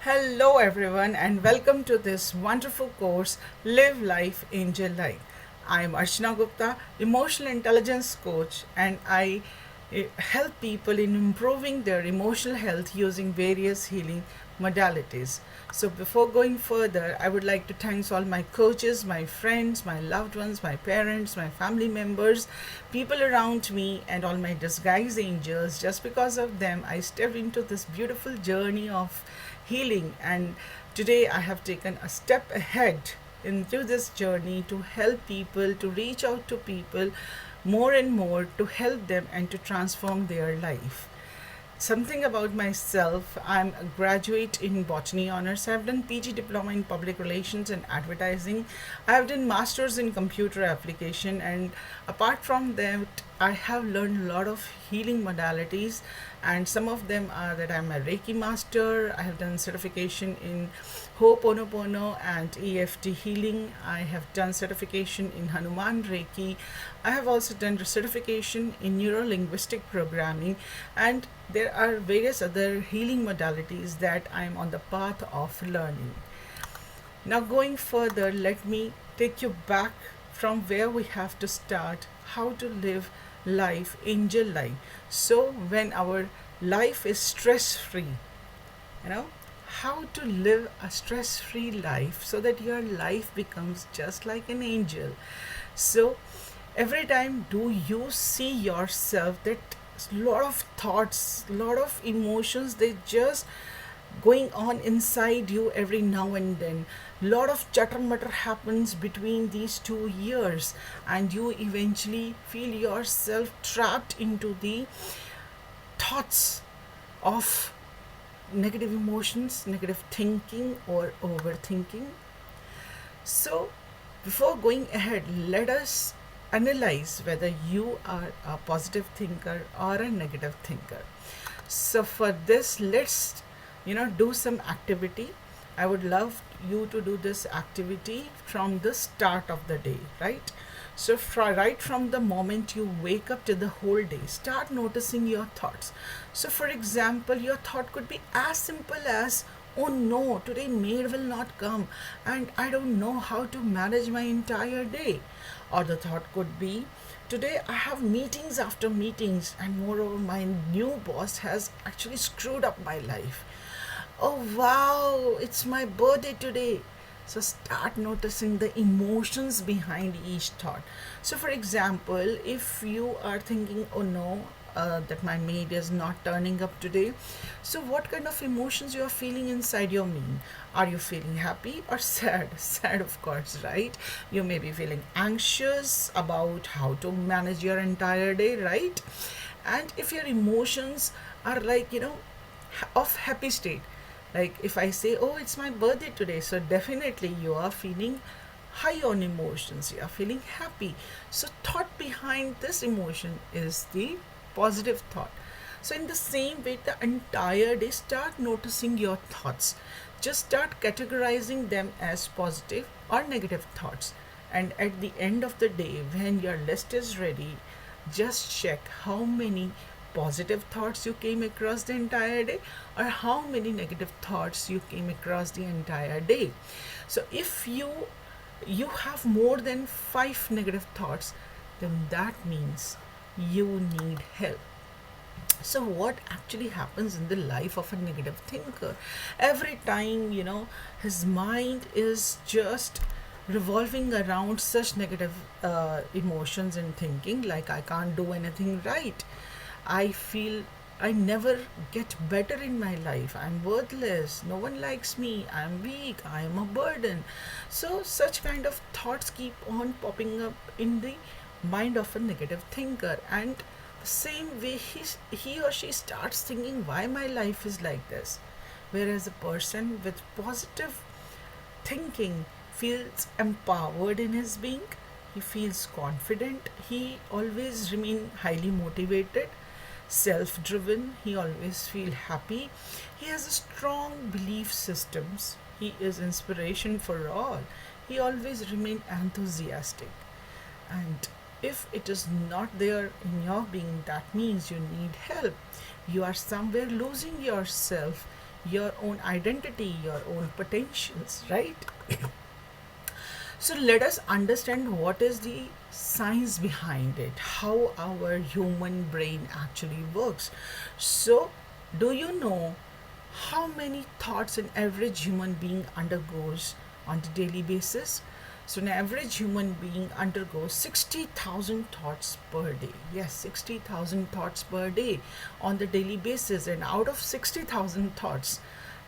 Hello, everyone, and welcome to this wonderful course, Live Life, Angel Life. I'm Archana Gupta, emotional intelligence coach, and I help people in improving their emotional health using various healing modalities. So, before going further, I would like to thank all my coaches, my friends, my loved ones, my parents, my family members, people around me, and all my disguised angels. Just because of them, I stepped into this beautiful journey of healing, and today I have taken a step ahead into this journey to help people, to reach out to people more and more, to help them and to transform their life. Something about myself: I'm a graduate in botany honors. I've done PG diploma in public relations and advertising. I've done masters in computer application, and apart from that, I have learned a lot of healing modalities, and some of them are that I'm a Reiki master. I have done certification in Ho'oponopono and EFT healing. I have done certification in Hanuman Reiki. I have also done certification in neuro linguistic programming, and there are various other healing modalities that I am on the path of learning. Now, going further, let me take you back from where we have to start, how to live life, angel life. So, when our life is stress free, you know, how to live a stress free life so that your life becomes just like an angel. So, every time do you see yourself that lot of thoughts, lot of emotions, they just going on inside you every now and then. Lot of chatter mutter happens between these 2 years, and you eventually feel yourself trapped into the thoughts of negative emotions, negative thinking, or overthinking. So, before going ahead, let us analyze whether you are a positive thinker or a negative thinker. So, for this, let's do some activity. I would love you to do this activity from the start of the day, right? So, right from the moment you wake up to the whole day, start noticing your thoughts. So, for example, your thought could be as simple as, oh no, today maid will not come, and I don't know how to manage my entire day. Or the thought could be, today I have meetings after meetings, and moreover, my new boss has actually screwed up my life. Oh wow, it's my birthday today. So start noticing the emotions behind each thought. So, for example, if you are thinking, oh no, that my maid is not turning up today, so what kind of emotions you are feeling inside your being? Are you feeling happy or sad? Sad, of course, right? You may be feeling anxious about how to manage your entire day, right? And if your emotions are like, of happy state, like if I say, oh, it's my birthday today, so definitely you are feeling high on emotions, you are feeling happy. So, thought behind this emotion is the positive thought. So, in the same way, the entire day, start noticing your thoughts. Just start categorizing them as positive or negative thoughts. And at the end of the day, when your list is ready, just check how many positive thoughts you came across the entire day, or how many negative thoughts you came across the entire day. So if you have more than 5 negative thoughts, then that means you need help. So what actually happens in the life of a negative thinker? Every time, his mind is just revolving around such negative emotions and thinking, like, I can't do anything right, I feel I never get better in my life, I'm worthless, no one likes me, I'm weak, I am a burden. So such kind of thoughts keep on popping up in the mind of a negative thinker, and the same way he or she starts thinking, why my life is like this. Whereas a person with positive thinking feels empowered in his being, he feels confident, he always remain highly motivated, self driven, he always feel happy, he has a strong belief systems, he is inspiration for all, he always remain enthusiastic. And if it is not there in your being, that means you need help. You are somewhere losing yourself your own identity, your own potentials, right? So let us understand what is the science behind it, how our human brain actually works. So, do you know how many thoughts an average human being undergoes on a daily basis? So, an average human being undergoes 60,000 thoughts per day. Yes, 60,000 thoughts per day on the daily basis. And out of 60,000 thoughts,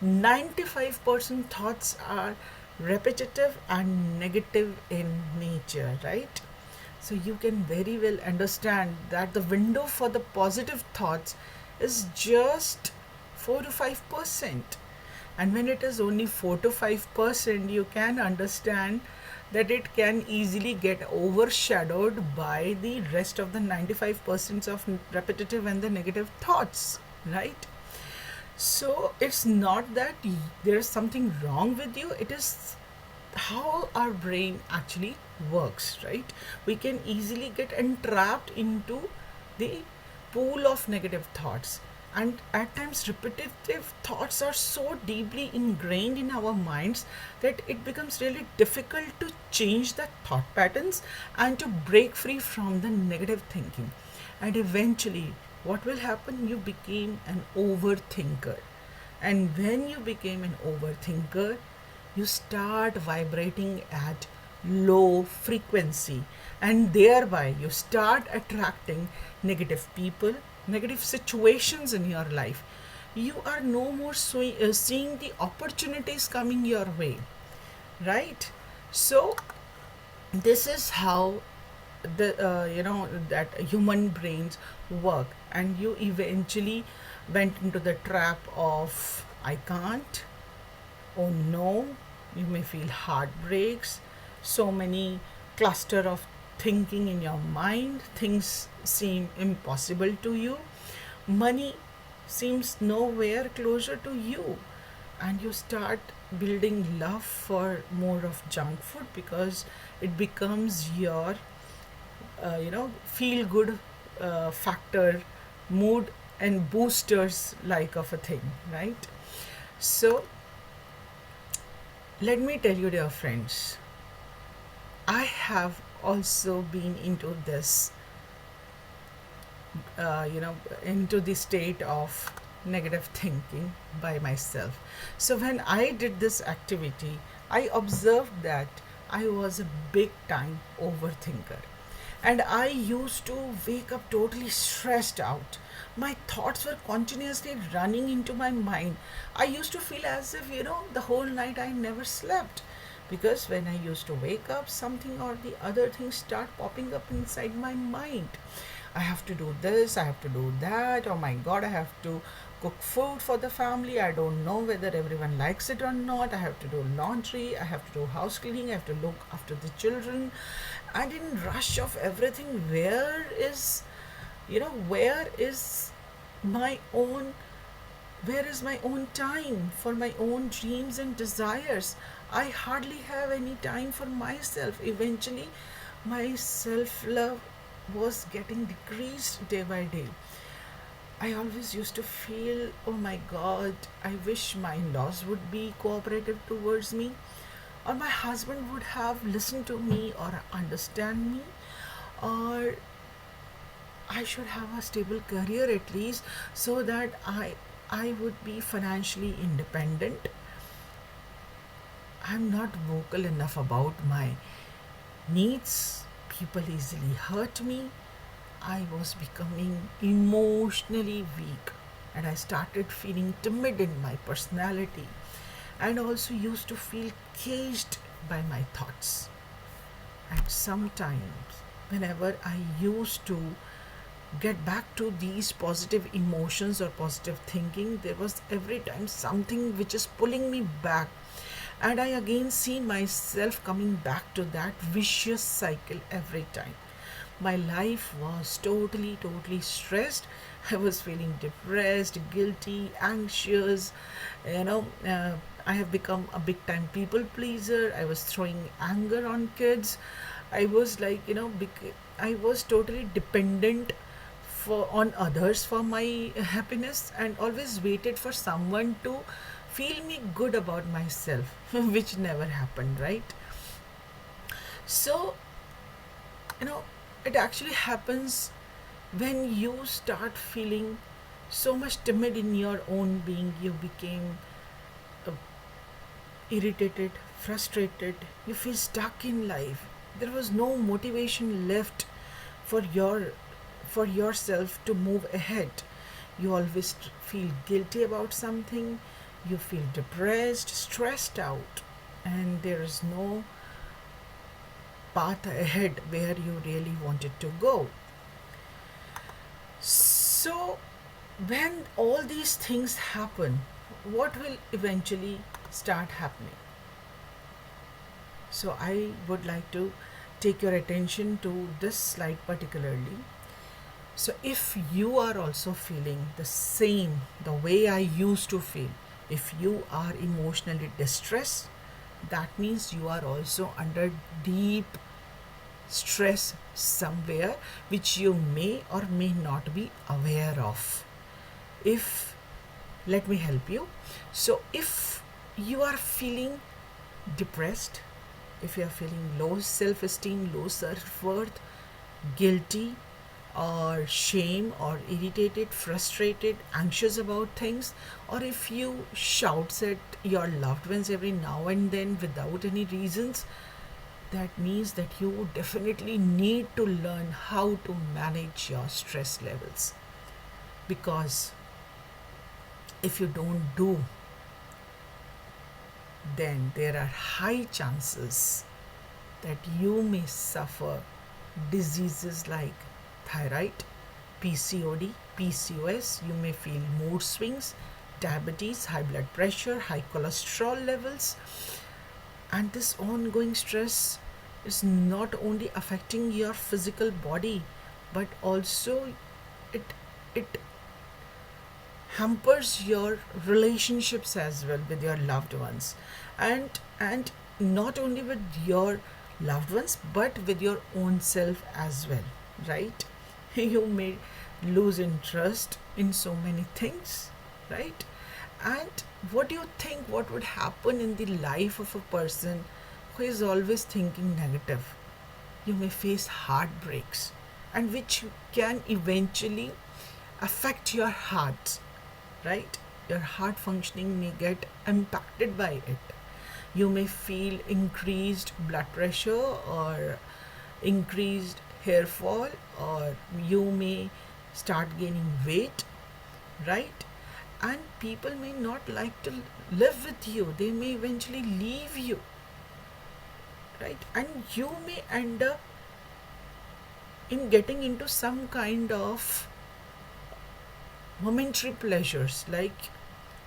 95% thoughts are repetitive and negative in nature, right? So you can very well understand that the window for the positive thoughts is just 4 to 5%. And when it is only 4 to 5%, you can understand that it can easily get overshadowed by the rest of the 95% of repetitive and the negative thoughts, right? So it's not that there's something wrong with you, it is how our brain actually works, right? We can easily get entrapped into the pool of negative thoughts. And at times, repetitive thoughts are so deeply ingrained in our minds that it becomes really difficult to change the thought patterns and to break free from the negative thinking. And eventually, what will happen? You became an overthinker. And when you became an overthinker, you start vibrating at low frequency, and thereby you start attracting negative people, negative situations in your life. You are no more seeing the opportunities coming your way, right? So this is how the that human brains work, and you eventually went into the trap of I can't, oh no. You may feel heartbreaks, so many cluster of thinking in your mind, things seem impossible to you, money seems nowhere closer to you, and you start building love for more of junk food because it becomes your feel good factor, mood and boosters like of a thing, right? So let me tell you, dear friends, I have also been into this, into the state of negative thinking by myself. So when I did this activity, I observed that I was a big time overthinker. And I used to wake up totally stressed out. My thoughts were continuously running into my mind. I used to feel as if, the whole night I never slept. Because when I used to wake up, something or the other thing start popping up inside my mind. I have to do this, I have to do that. Oh my god, I have to cook food for the family. I don't know whether everyone likes it or not. I have to do laundry, I have to do house cleaning, I have to look after the children. And in rush of everything, where is my own where is my own time for my own dreams and desires? I hardly have any time for myself. Eventually, my self love was getting decreased day by day. I always used to feel, oh my god, I wish my in laws would be cooperative towards me, or my husband would have listened to me or understand me, or I should have a stable career at least so that I would be financially independent. I'm not vocal enough about my needs. People easily hurt me. I was becoming emotionally weak, and I started feeling timid in my personality, and also used to feel caged by my thoughts. And sometimes, whenever I used to get back to these positive emotions or positive thinking, there was every time something which is pulling me back, and I again see myself coming back to that vicious cycle every time. My life was totally stressed. I was feeling depressed, guilty, anxious. I have become a big time people pleaser. I was throwing anger on kids. I was like, I was totally dependent for on others for my happiness, and always waited for someone to feel me good about myself, which never happened, right? So, you know, it actually happens when you start feeling so much timid in your own being. You became uh, irritated, frustrated, you feel stuck in life. There was no motivation left for yourself to move ahead. You always feel guilty about something, you feel depressed, stressed out, and there is no path ahead where you really wanted to go. So, when all these things happen, what will eventually start happening? So, I would like to take your attention to this slide particularly. So, if you are also feeling the same, the way I used to feel, if you are emotionally distressed, that means you are also under deep stress somewhere, which you may or may not be aware of. If Let me help you. So, if you are feeling depressed, if you are feeling low self esteem, low self worth, guilty, or shame, or irritated, frustrated, anxious about things, or if you shouts at your loved ones every now and then without any reasons, that means that you definitely need to learn how to manage your stress levels. Because if you don't do, then there are high chances that you may suffer diseases like thyroid, PCOD, PCOS. You may feel mood swings, diabetes, high blood pressure, high cholesterol levels. And this ongoing stress is not only affecting your physical body, but also it it hampers your relationships as well with your loved ones, and not only with your loved ones but with your own self as well, right? You may lose interest in so many things, right? And what do you think, what would happen in the life of a person who is always thinking negative? You may face heartbreaks, and which can eventually affect your heart, right? Your heart functioning may get impacted by it. You may feel increased blood pressure or increased hair fall, or you may start gaining weight, right? And people may not like to live with you, they may eventually leave you, right? And you may end up in getting into some kind of momentary pleasures, like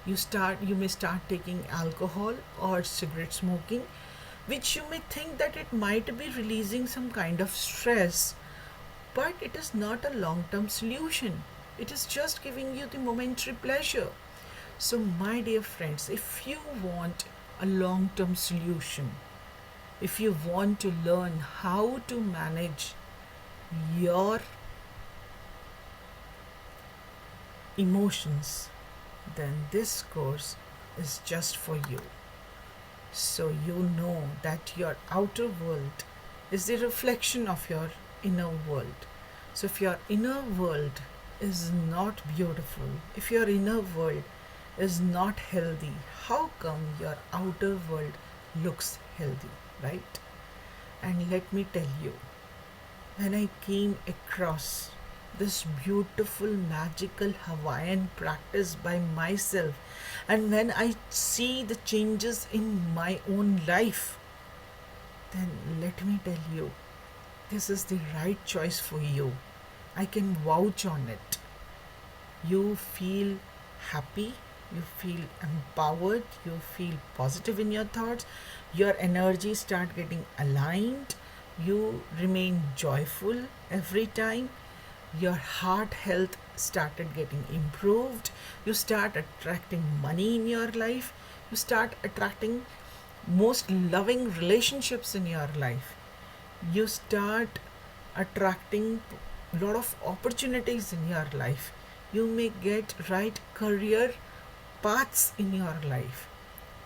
you may start taking alcohol or cigarette smoking, which you may think that it might be releasing some kind of stress, but it is not a long term solution. It is just giving you the momentary pleasure. So, my dear friends, if you want a long term solution, if you want to learn how to manage your emotions, then this course is just for you. So you know that your outer world is the reflection of your inner world. So if your inner world is not beautiful, if your inner world is not healthy, how come your outer world looks healthy, right? And let me tell you, when I came across this beautiful, magical Hawaiian practice by myself, and when I see the changes in my own life, then let me tell you, this is the right choice for you. I can vouch on it. You feel happy, you feel empowered, you feel positive in your thoughts, your energy start getting aligned, you remain joyful every time, your heart health started getting improved, you start attracting money in your life, you start attracting most loving relationships in your life, you start attracting lot of opportunities in your life. You may get right career paths in your life,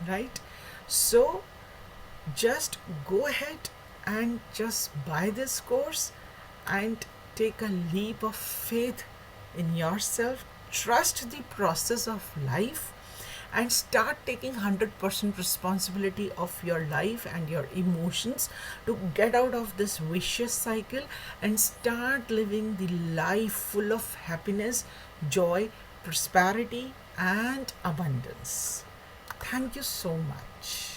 right? So just go ahead and just buy this course and take a leap of faith in yourself. Trust the process of life and start taking 100% responsibility of your life and your emotions to get out of this vicious cycle and start living the life full of happiness, joy, prosperity, and abundance. Thank you so much.